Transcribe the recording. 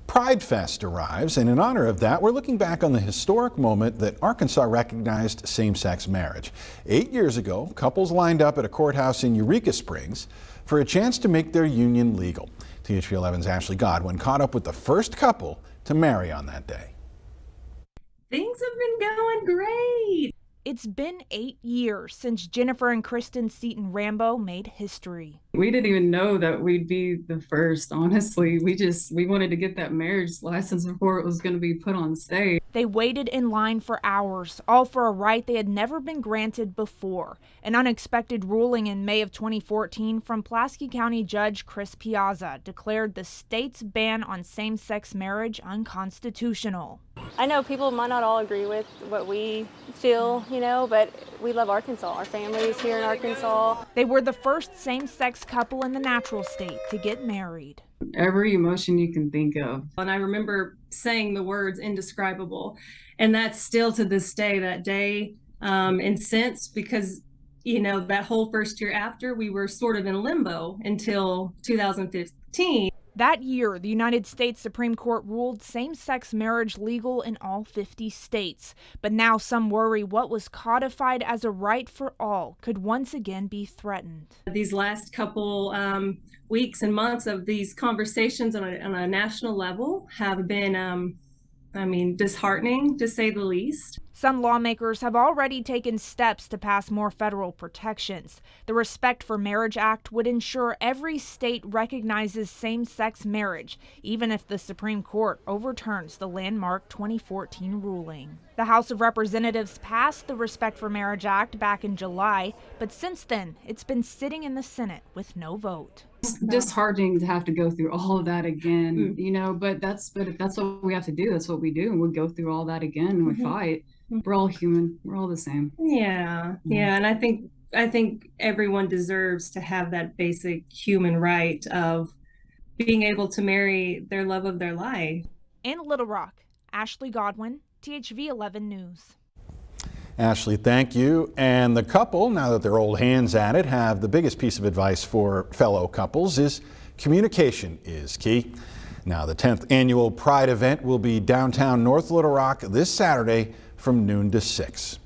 Pride Fest arrives, and in honor of that, we're looking back on the historic moment that Arkansas recognized same-sex marriage. 8 years ago, couples lined up at a courthouse in Eureka Springs for a chance to make their union legal. THV 11's Ashley Godwin caught up with the first couple to marry on that day. Things have been going great. It's been 8 years since Jennifer and Kristin Seaton-Rambo made history. We didn't even know that we'd be the first, honestly. We wanted to get that marriage license before it was going to be put on stage. They waited in line for hours, all for a right they had never been granted before. An unexpected ruling in May of 2014 from Pulaski County Judge Chris Piazza declared the state's ban on same-sex marriage unconstitutional. I know people might not all agree with what we feel, but we love Arkansas. Our family is here in Arkansas. They were the first same-sex couple in the natural state to get married. Every emotion you can think of. And I remember saying the words indescribable. And that's still to this day, that day, and since, because, that whole first year after, we were sort of in limbo until 2015. That year, the United States Supreme Court ruled same-sex marriage legal in all 50 states. But now some worry what was codified as a right for all could once again be threatened. These last couple weeks and months of these conversations on a national level have been, disheartening, to say the least. Some lawmakers have already taken steps to pass more federal protections. The Respect for Marriage Act would ensure every state recognizes same-sex marriage, even if the Supreme Court overturns the landmark 2014 ruling. The House of Representatives passed the Respect for Marriage Act back in July, but since then, it's been sitting in the Senate with no vote. It's disheartening to have to go through all of that again, but if that's what we have to do, that's what we do. And we go through all that again and we fight. We're all human. We're all the same. Yeah. And I think everyone deserves to have that basic human right of being able to marry their love of their life. In Little Rock, Ashley Godwin, THV 11 News. Ashley, thank you. And the couple, now that they're old hands at it, have the biggest piece of advice for fellow couples is communication is key. Now, the 10th annual Pride event will be downtown North Little Rock this Saturday from noon to 6.